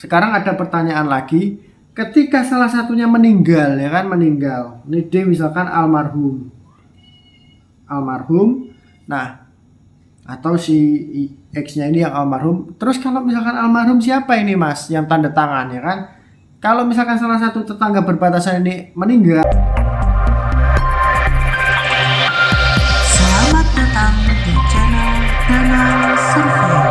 Sekarang ada pertanyaan lagi, ketika salah satunya meninggal, ya kan, meninggal. Ini D misalkan almarhum. Nah, atau si X-nya ini yang almarhum. Terus kalau misalkan almarhum siapa ini, Mas, yang tanda tangan, ya kan? Kalau misalkan salah satu tetangga berbatasan ini meninggal. Selamat datang di channel Danang Survei.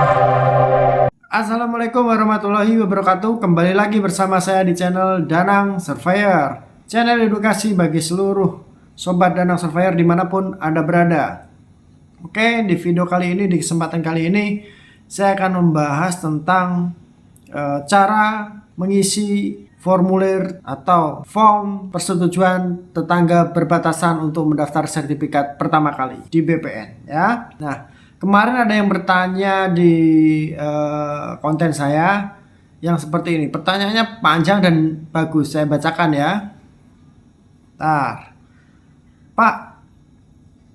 Assalamualaikum warahmatullahi wabarakatuh. Kembali lagi bersama saya di channel Danang Surveyor, channel edukasi bagi seluruh sobat Danang Surveyor dimanapun Anda berada. Oke, di video kali ini, di kesempatan kali ini, saya akan membahas tentang cara mengisi formulir atau form persetujuan tetangga berbatasan untuk mendaftar sertifikat pertama kali di BPN, ya. Nah, kemarin ada yang bertanya di konten saya yang seperti ini. Pertanyaannya panjang dan bagus, saya bacakan ya. Pak,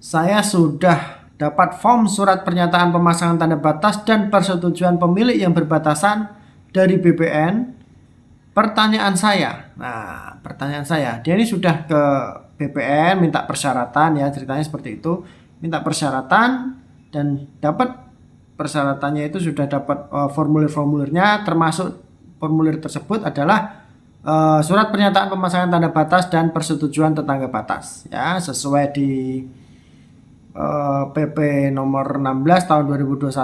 saya sudah dapat form surat pernyataan pemasangan tanda batas dan persetujuan pemilik yang berbatasan dari BPN. Pertanyaan saya, dia ini sudah ke BPN minta persyaratan, ya, ceritanya seperti itu, minta persyaratan dan dapat persyaratannya itu, sudah dapat formulir-formulirnya, termasuk formulir tersebut adalah surat pernyataan pemasangan tanda batas dan persetujuan tetangga batas, ya, sesuai di PP nomor 16 tahun 2021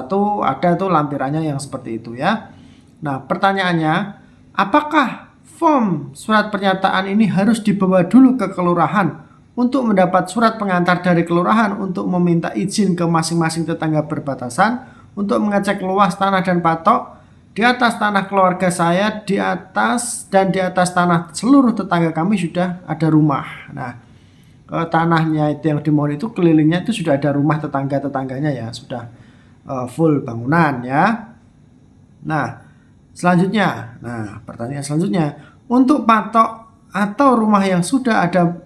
ada tuh lampirannya yang seperti itu, ya. Nah, pertanyaannya, apakah form surat pernyataan ini harus dibawa dulu ke kelurahan untuk mendapat surat pengantar dari kelurahan untuk meminta izin ke masing-masing tetangga berbatasan untuk mengecek luas tanah dan patok di atas tanah keluarga saya, di atas tanah seluruh tetangga kami sudah ada rumah. Nah, tanahnya itu yang dimohon itu kelilingnya itu sudah ada rumah tetangga-tetangganya, ya, sudah full bangunan, ya. Nah, pertanyaan selanjutnya, untuk patok atau rumah yang sudah ada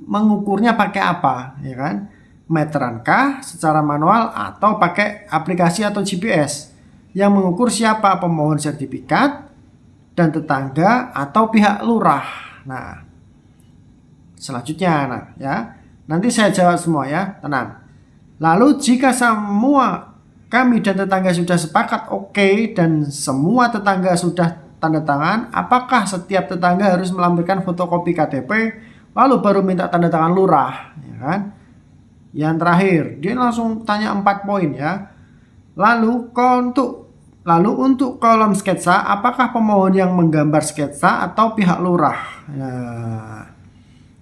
mengukurnya pakai apa, ya kan? Meterankah secara manual atau pakai aplikasi atau GPS? Yang mengukur siapa, pemohon sertifikat dan tetangga atau pihak lurah. Nah, selanjutnya, ya, nanti saya jawab semua, ya, tenang. Lalu jika semua kami dan tetangga sudah sepakat oke, dan semua tetangga sudah tanda tangan, apakah setiap tetangga harus melampirkan fotokopi KTP lalu baru minta tanda tangan lurah, ya kan? Yang terakhir, dia langsung tanya 4 poin, ya. Lalu untuk kolom sketsa, apakah pemohon yang menggambar sketsa atau pihak lurah? Nah,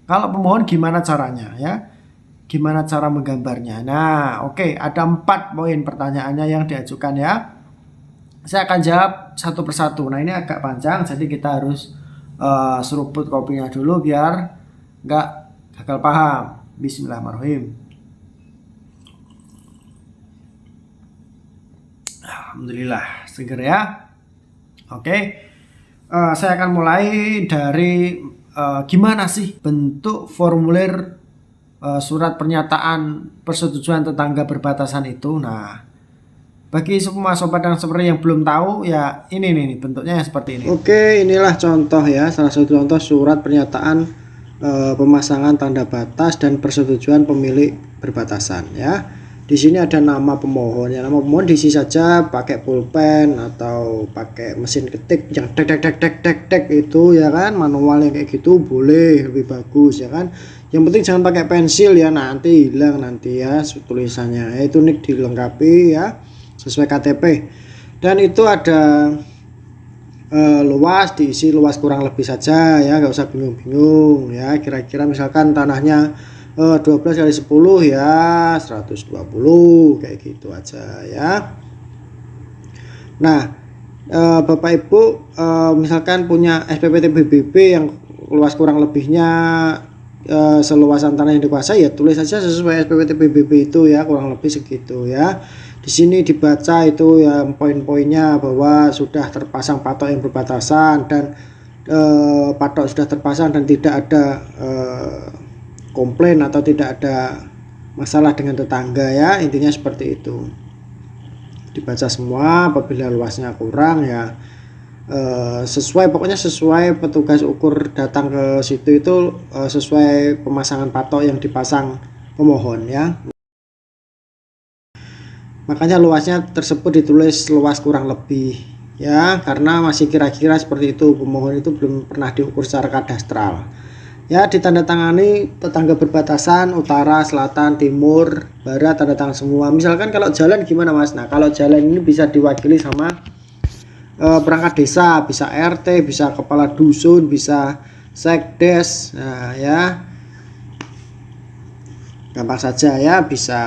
kalau pemohon gimana caranya, ya? Gimana cara menggambarnya? Nah, oke, ada 4 poin pertanyaannya yang diajukan, ya. Saya akan jawab satu persatu. Nah, ini agak panjang, jadi kita harus seruput kopinya dulu biar nggak gagal paham. Bismillahirrahmanirrahim. Alhamdulillah, seger, ya. Oke, saya akan mulai dari gimana sih bentuk formulir surat pernyataan persetujuan tetangga berbatasan itu. Nah, bagi semua sobat dan seperti yang belum tahu, ya, ini nih bentuknya seperti ini. Oke, inilah contoh, ya, salah satu contoh surat pernyataan pemasangan tanda batas dan persetujuan pemilik berbatasan, ya. Di sini ada nama pemohon, ya, nama pemohon diisi saja pakai pulpen atau pakai mesin ketik yang tek itu, ya kan, manual yang kayak gitu boleh, lebih bagus, ya kan. Yang penting jangan pakai pensil, ya, nanti hilang nanti, ya, tulisannya. Itu nik dilengkapi, ya, sesuai KTP. Dan itu ada luas, diisi luas kurang lebih saja, ya, nggak usah bingung-bingung, ya. Kira-kira misalkan tanahnya 12 kali 10, ya, 120 kayak gitu aja, ya. Nah, Bapak Ibu misalkan punya SPPT BBB yang luas kurang lebihnya seluasan tanah yang dikuasai, ya, tulis saja sesuai SPPT PBB itu, ya, kurang lebih segitu, ya. Di sini dibaca itu, ya, poin-poinnya bahwa sudah terpasang patok yang berbatasan dan patok sudah terpasang dan tidak ada komplain atau tidak ada masalah dengan tetangga, ya, intinya seperti itu. Dibaca semua. Apabila luasnya kurang, ya, sesuai, pokoknya sesuai petugas ukur datang ke situ itu sesuai pemasangan patok yang dipasang pemohon ya. Makanya luasnya tersebut ditulis luas kurang lebih ya, karena masih kira-kira seperti itu, pemohon itu belum pernah diukur secara kadastral ya. Ditandatangani tetangga berbatasan utara, selatan, timur, barat, tanda tangan semua. Misalkan kalau jalan gimana Mas? Nah kalau jalan ini bisa diwakili sama perangkat desa, bisa RT, bisa kepala dusun, bisa sekdes. Nah ya gampang saja ya, bisa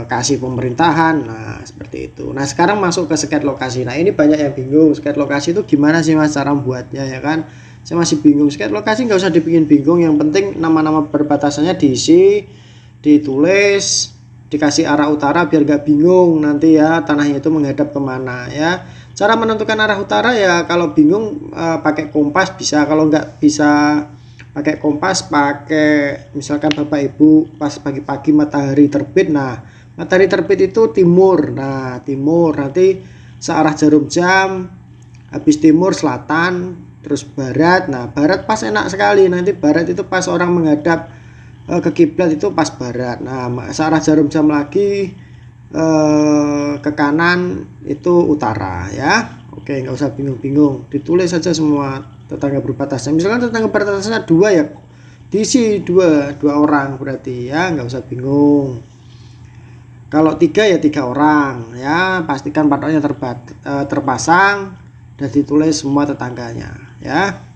kasih pemerintahan. Nah seperti itu. Nah sekarang masuk ke sket lokasi. Nah ini banyak yang bingung, sket lokasi itu gimana sih Mas cara membuatnya ya kan. Saya masih bingung. Sket lokasi nggak usah dibikin bingung, yang penting nama-nama perbatasannya diisi, ditulis, dikasih arah utara biar nggak bingung nanti ya tanahnya itu menghadap kemana ya. Cara menentukan arah utara ya kalau bingung pakai kompas bisa, kalau nggak bisa pakai kompas, pakai misalkan Bapak Ibu pas pagi-pagi matahari terbit. Nah matahari terbit itu timur, nah timur nanti searah jarum jam, habis timur selatan, terus barat. Nah barat pas enak sekali, nanti barat itu pas orang menghadap ke kiblat itu pas barat. Nah searah jarum jam lagi ke kanan itu utara ya. Oke, nggak usah bingung-bingung, ditulis saja semua tetangga berbatasan. Misalkan tetangga berbatasannya 2 ya diisi dua orang berarti ya, nggak usah bingung. Kalau 3 ya 3 orang ya, pastikan patoknya terpasang dan ditulis semua tetangganya ya.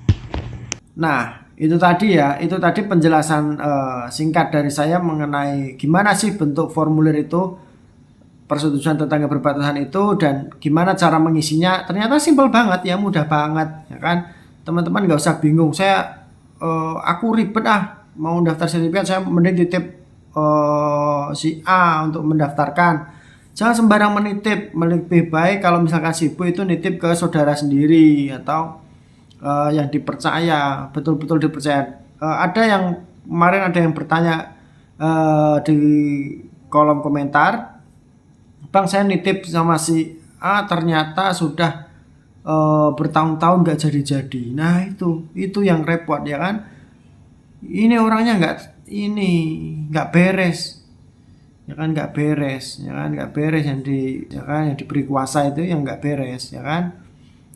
Nah itu tadi ya, itu tadi penjelasan singkat dari saya mengenai gimana sih bentuk formulir itu, persetujuan tetangga berbatasan itu, dan gimana cara mengisinya. Ternyata simpel banget ya, mudah banget ya kan. Teman-teman nggak usah bingung, aku ribet mau daftar sertifikat, saya mending titip si A untuk mendaftarkan. Jangan sembarang menitip, lebih baik kalau misalkan sibuk itu nitip ke saudara sendiri atau yang dipercaya, betul-betul dipercaya. Ada yang kemarin ada yang bertanya di kolom komentar, Bang saya nitip sama si A ternyata sudah bertahun-tahun nggak jadi-jadi. Nah itu yang repot ya kan. Ini orangnya nggak beres ya kan, nggak beres ya kan, nggak beres yang yang diberi kuasa itu yang nggak beres ya kan.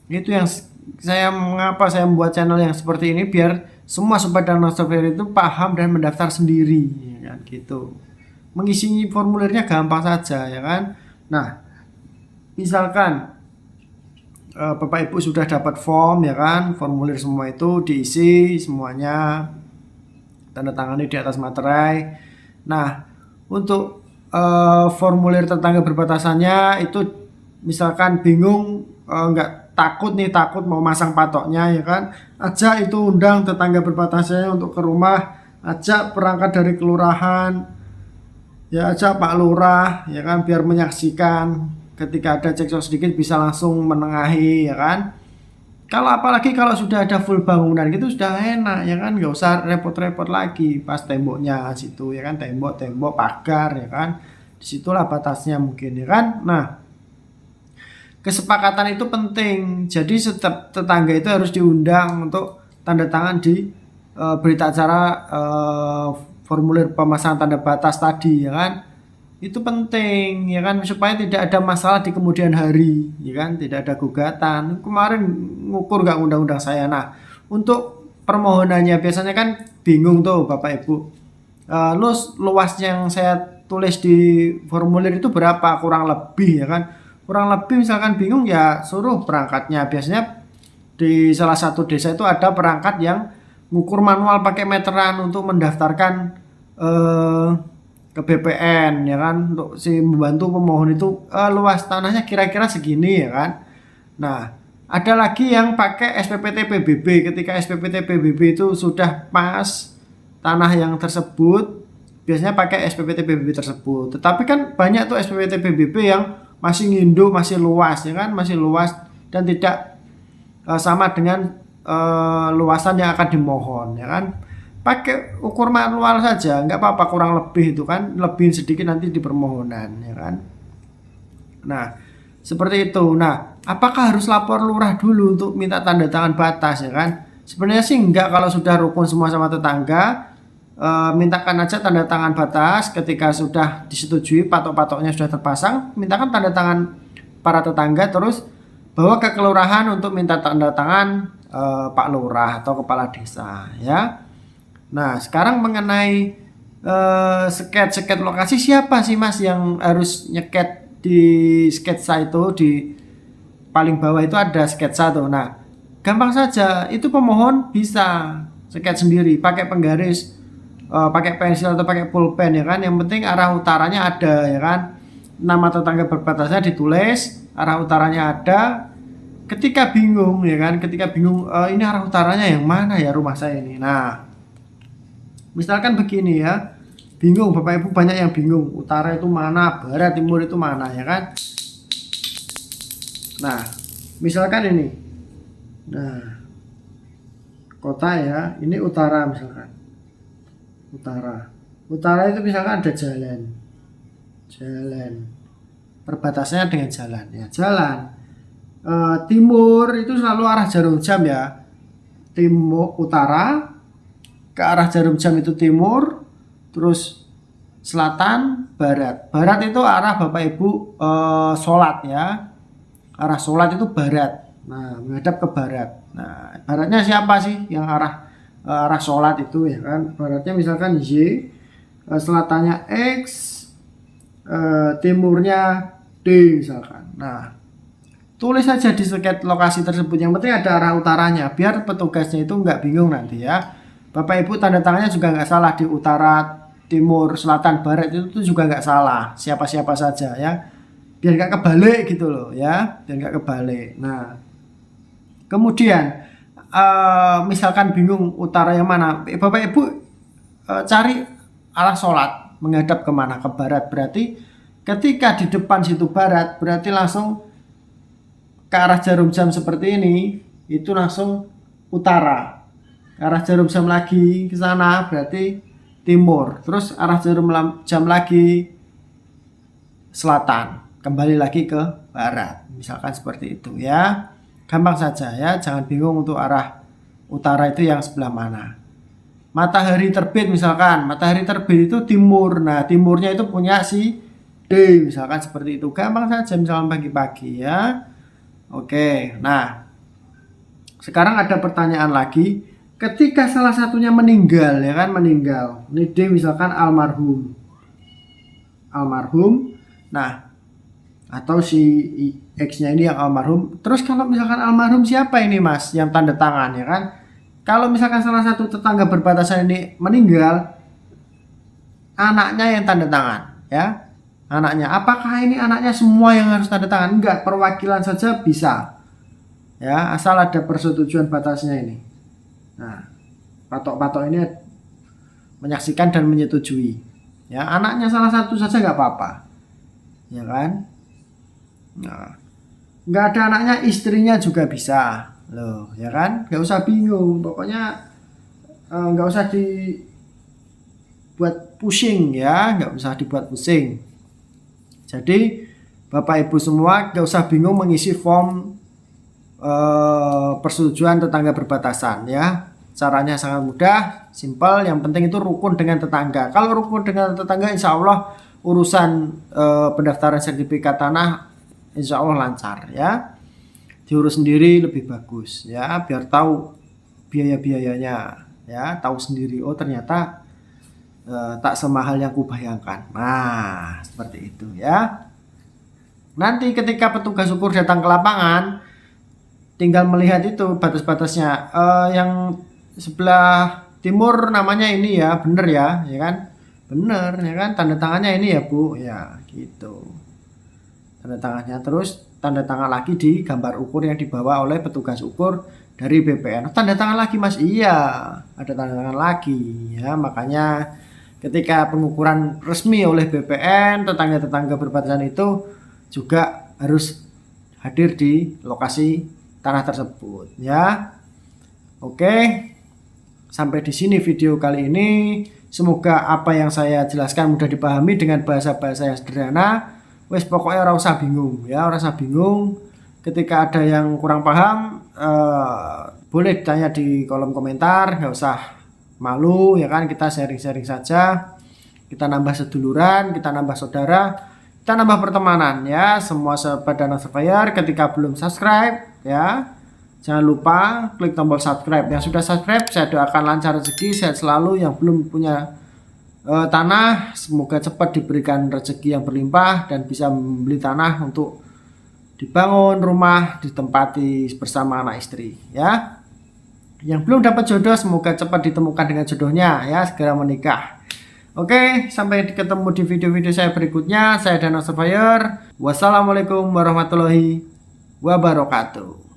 Itu yang mengapa saya membuat channel yang seperti ini, biar semua sobat Danau Surveyor itu paham dan mendaftar sendiri ya kan gitu. Mengisi formulirnya gampang saja ya kan. Nah misalkan Bapak Ibu sudah dapat form ya kan, formulir semua itu diisi semuanya, tanda tangani di atas materai. Nah untuk formulir tetangga berbatasannya itu misalkan bingung, takut mau masang patoknya ya kan, ajak itu undang tetangga berbatasannya untuk ke rumah, ajak perangkat dari kelurahan ya, ajak Pak Lurah ya kan, biar menyaksikan ketika ada cekcok sedikit bisa langsung menengahi ya kan. Kalau apalagi kalau sudah ada full bangunan gitu sudah enak ya kan, nggak usah repot-repot lagi pas temboknya situ ya kan, tembok pagar ya kan, disitulah batasnya mungkin ya kan. Nah kesepakatan itu penting, jadi setiap tetangga itu harus diundang untuk tanda tangan di berita acara formulir pemasangan tanda batas tadi ya kan. Itu penting ya kan, supaya tidak ada masalah di kemudian hari ya kan, tidak ada gugatan. Kemarin ngukur nggak undang-undang saya. Nah untuk permohonannya biasanya kan bingung tuh Bapak Ibu, luas yang saya tulis di formulir itu berapa kurang lebih ya kan. Kurang lebih misalkan bingung ya suruh perangkatnya. Biasanya di salah satu desa itu ada perangkat yang ngukur manual pakai meteran untuk mendaftarkan ke BPN ya kan, untuk si membantu pemohon itu luas tanahnya kira-kira segini ya kan. Nah ada lagi yang pakai SPPT PBB. Ketika SPPT PBB itu sudah pas tanah yang tersebut, biasanya pakai SPPT PBB tersebut. Tetapi kan banyak tuh SPPT PBB yang masih ngindu, masih luas ya kan, masih luas dan tidak sama dengan luasan yang akan dimohon ya kan. Pakai ukur manual saja nggak apa-apa, kurang lebih itu kan, lebih sedikit nanti di permohonan ya kan. Nah seperti itu. Nah apakah harus lapor lurah dulu untuk minta tanda tangan batas ya kan? Sebenarnya sih enggak, kalau sudah rukun semua sama tetangga, mintakan aja tanda tangan batas. Ketika sudah disetujui, patok-patoknya sudah terpasang, mintakan tanda tangan para tetangga, terus bawa ke kelurahan untuk minta tanda tangan Pak Lurah atau kepala desa ya. Nah, sekarang mengenai sket lokasi, siapa sih Mas yang harus nyeket di sketsa itu? Di paling bawah itu ada sketsa tuh. Nah, gampang saja, itu pemohon bisa sket sendiri pakai penggaris, pakai pensil atau pakai pulpen ya kan. Yang penting arah utaranya ada ya kan. Nama tetangga berbatasnya ditulis, arah utaranya ada. Ketika bingung ya kan, ini arah utaranya yang mana ya rumah saya ini. Nah, misalkan begini ya, bingung, Bapak Ibu banyak yang bingung, utara itu mana, barat, timur itu mana ya kan. Nah, misalkan ini, nah kota ya, ini utara misalkan, utara itu misalkan ada jalan, perbatasnya dengan jalan ya, jalan. Timur itu selalu arah jarum jam ya, timur utara ke arah jarum jam itu timur, terus selatan barat. Barat itu arah Bapak Ibu sholat ya, arah sholat itu barat. Nah, menghadap ke barat. Nah, baratnya siapa sih yang arah sholat itu ya kan? Baratnya misalkan Y, selatannya X, timurnya D misalkan. Nah, tulis saja di sket lokasi tersebut. Yang penting ada arah utaranya, biar petugasnya itu nggak bingung nanti ya. Bapak Ibu tanda tangannya juga nggak salah di utara, timur, selatan, barat itu juga nggak salah. Siapa-siapa saja ya. Biar nggak kebalik gitu loh ya. Biar nggak kebalik. Nah, kemudian misalkan bingung utara yang mana, Bapak Ibu cari arah sholat menghadap kemana, ke barat. Berarti ketika di depan situ barat, berarti langsung ke arah jarum jam seperti ini, itu langsung utara. Ke arah jarum jam lagi ke sana berarti timur. Terus arah jarum jam lagi selatan. Kembali lagi ke barat. Misalkan seperti itu ya. Gampang saja ya, jangan bingung untuk arah utara itu yang sebelah mana. Matahari terbit misalkan, matahari terbit itu timur. Nah, timurnya itu punya si D misalkan seperti itu. Gampang saja misalkan pagi-pagi ya. Oke, nah sekarang ada pertanyaan lagi. Ketika salah satunya meninggal ya kan, meninggal. Ini D misalkan almarhum. Nah, atau si X-nya ini yang almarhum. Terus kalau misalkan almarhum siapa ini Mas yang tanda tangan ya kan? Kalau misalkan salah satu tetangga berbatasan ini meninggal, anaknya yang tanda tangan ya. Anaknya, apakah ini anaknya semua yang harus tanda tangan? Enggak, perwakilan saja bisa ya, asal ada persetujuan batasnya ini. Nah, patok-patok ini menyaksikan dan menyetujui ya. Anaknya salah satu saja nggak apa-apa ya kan. Nah, nggak ada anaknya, istrinya juga bisa loh ya kan. Nggak usah bingung, pokoknya nggak usah dibuat pusing ya, nggak usah dibuat pusing. Jadi Bapak Ibu semua gak usah bingung mengisi form persetujuan tetangga berbatasan ya. Caranya sangat mudah, simpel. Yang penting itu rukun dengan tetangga. Kalau rukun dengan tetangga, insya Allah urusan pendaftaran sertifikat tanah insya Allah lancar ya. Diurus sendiri lebih bagus ya, biar tahu biaya-biayanya ya, tahu sendiri. Oh ternyata tak semahal yang kubayangkan. Nah, seperti itu ya. Nanti ketika petugas ukur datang ke lapangan, tinggal melihat itu batas-batasnya. Yang sebelah timur namanya ini ya, bener ya kan? Bener ya kan? Tanda tangannya ini ya Bu, ya gitu. Tanda tangannya, terus tanda tangan lagi di gambar ukur yang dibawa oleh petugas ukur dari BPN. Tanda tangan lagi Mas, iya, ada tanda tangan lagi ya. Makanya ketika pengukuran resmi oleh BPN, tetangga-tetangga berbatasan itu juga harus hadir di lokasi tanah tersebut ya. Oke, sampai di sini video kali ini. Semoga apa yang saya jelaskan mudah dipahami dengan bahasa-bahasa yang sederhana. Wes pokoknya ora usah bingung ya, ora usah bingung. Ketika ada yang kurang paham, boleh tanya di kolom komentar, nggak usah malu ya kan, kita sharing-sharing saja, kita nambah seduluran, kita nambah saudara, kita nambah pertemanan ya. Semua sahabat Danau Surveyor, ketika belum subscribe ya, jangan lupa klik tombol subscribe. Yang sudah subscribe, saya doakan lancar rezeki, sehat selalu. Yang belum punya tanah, semoga cepat diberikan rezeki yang berlimpah dan bisa membeli tanah untuk dibangun rumah, ditempati bersama anak istri ya. Yang belum dapat jodoh, semoga cepat ditemukan dengan jodohnya ya, segera menikah. Oke, sampai ketemu di video-video saya berikutnya. Saya Danau Surveyor. Wassalamualaikum warahmatullahi wabarakatuh.